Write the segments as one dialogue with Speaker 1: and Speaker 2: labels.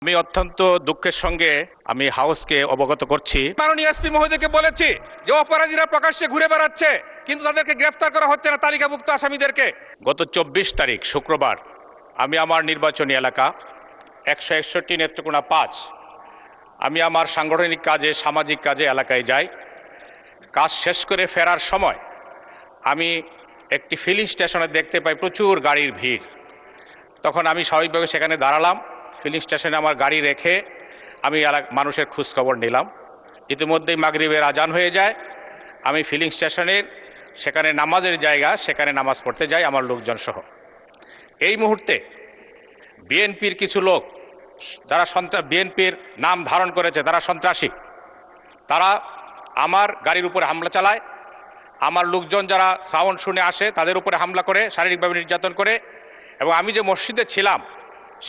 Speaker 1: আমি অত্যন্ত দুঃখের সঙ্গে আমি হাউসকে অবগত করছি,
Speaker 2: মাননীয় এসপি মহোদয়কে বলেছি যে অপরাধীরা প্রকাশ্যে ঘুরে বেড়াচ্ছে কিন্তু তাদেরকে গ্রেফতার করা হচ্ছে না তালিকাভুক্ত আসামিদেরকে।
Speaker 1: গত 24 তারিখ শুক্রবার আমি আমার নির্বাচনী এলাকা 161 নেত্রকোনা 5 আমি আমার সাংগঠনিক কাজে সামাজিক কাজে এলাকায় যাই। কাজ শেষ করে ফেরার সময় আমি একটি ফিলিং স্টেশনে দেখতে পাই প্রচুর গাড়ির ভিড়। তখন আমি স্বাভাবিকভাবে সেখানে দাঁড়ালাম, ফিলিং স্টেশনে আমার গাড়ি রেখে আমি মানুষের খোঁজখবর নিলাম। ইতিমধ্যেই মাগরিবের আজান হয়ে যায়। আমি ফিলিং স্টেশনের সেখানে নামাজের জায়গা, সেখানে নামাজ পড়তে যাই আমার লোকজন সহ। এই মুহূর্তে বিএনপির কিছু লোক যারা বিএনপির নাম ধারণ করেছে, তারা সন্ত্রাসী, তারা আমার গাড়ির উপরে হামলা চালায়। আমার লোকজন যারা সাউন্ড শুনে আসে তাদের উপরে হামলা করে, শারীরিকভাবে নির্যাতন করে। এবং আমি যে মসজিদে ছিলাম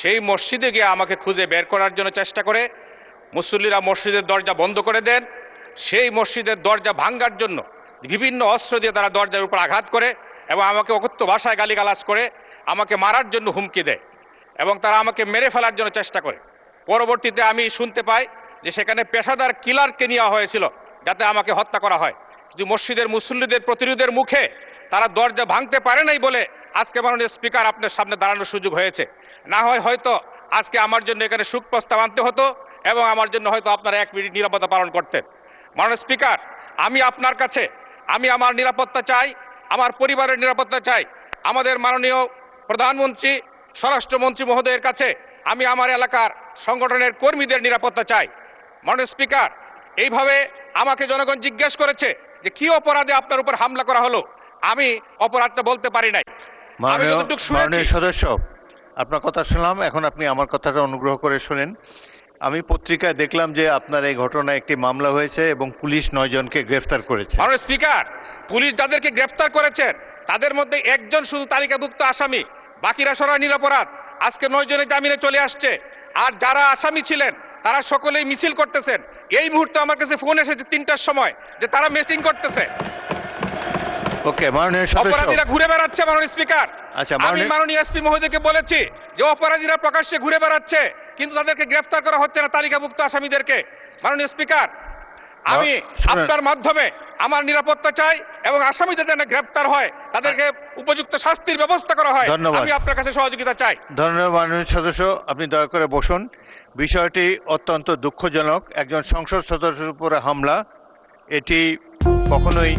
Speaker 1: সেই মসজিদে গিয়ে আমাকে খুঁজে বের করার জন্য চেষ্টা করে। মুসল্লিরা মসজিদের দরজা বন্ধ করে দেন। সেই মসজিদের দরজা ভাঙার জন্য বিভিন্ন অস্ত্র দিয়ে তারা দরজার উপর আঘাত করে এবং আমাকে অকথ্য ভাষায় গালিগালাজ করে আমাকে মারার জন্য হুমকি দেয় এবং তারা আমাকে মেরে ফেলার জন্য চেষ্টা করে। পরবর্তীতে আমি শুনতে পাই যে সেখানে পেশাদার কিলারকে নেওয়া হয়েছিল যাতে আমাকে হত্যা করা হয়। কিন্তু মসজিদের মুসল্লিদের প্রতিরোধের মুখে তারা দরজা ভাঙতে পারে নাই বলে আজকে মাননীয় স্পিকার আপনার সামনে দাঁড়ানোর সুযোগ হয়েছে। না হয় হয়তো আজকে আমার জন্য এখানে শোক প্রস্তাব আনতে হতো এবং আমার জন্য হয়তো আপনারা 1 মিনিট নিরাপত্তা পালন করতেন। মাননীয় স্পিকার, আমি আপনার কাছে আমার নিরাপত্তা চাই, আমার পরিবারের নিরাপত্তা চাই। আমাদের মাননীয় প্রধানমন্ত্রী, স্বরাষ্ট্রমন্ত্রী মহোদয়ের কাছে আমি আমার এলাকার সংগঠনের কর্মীদের নিরাপত্তা চাই। মাননীয় স্পিকার, এইভাবে আমাকে জনগণ জিজ্ঞেস করেছে যে কি অপরাধে আপনার উপর হামলা করা হলো। আমি অপরাধটা বলতে পারি নাই।
Speaker 3: মাননীয় সদস্য, আপনার কথা শুনলাম, এখন আপনি আমার কথাটা অনুগ্রহ করে শুনেন। আমি পত্রিকায় দেখলাম যে আপনার এই ঘটনায় একটি মামলা হয়েছে এবং পুলিশ 9 জনকে গ্রেফতার করেছে।
Speaker 2: মাননীয় স্পিকার, পুলিশ যাদেরকে গ্রেফতার করেছেন তাদের মধ্যে একজন শুধু তালিকাভুক্ত আসামি, বাকিরা সরাই নিরপরাধ। আজকে 9 জনের জামিনে চলে আসছে। আর যারা আসামি ছিলেন তারা সকলেই মিছিল করতেছেন। এই মুহূর্তে আমার কাছে ফোন এসেছে 3টার সময় যে তারা মিটিং করতেছে।
Speaker 3: ওকে, মাননীয় সদস্য,
Speaker 2: অপরাধীরা ঘুরে বেড়াচ্ছে। মাননীয় স্পিকার,
Speaker 3: আচ্ছা,
Speaker 2: আমি মাননীয় এসপি মহোদয়কে বলেছি যে অপরাধীরা প্রকাশ্যে ঘুরে বেড়াচ্ছে কিন্তু তাদেরকে গ্রেফতার করা হচ্ছে না তালিকাভুক্ত আসামিদেরকে। মাননীয় স্পিকার, আমি আপনার মাধ্যমে আমার নিরাপত্তা চাই এবং আসামি যাতে না গ্রেফতার হয় তাদেরকে উপযুক্ত শাস্তির ব্যবস্থা করা হয়। আমি আপনার কাছে সহযোগিতা চাই।
Speaker 3: ধন্যবাদ মাননীয় সদস্য, আপনি দয়া করে বসুন। বিষয়টি অত্যন্ত দুঃখজনক। একজন সংসদ সদস্যের উপরে হামলা, এটি কখনোই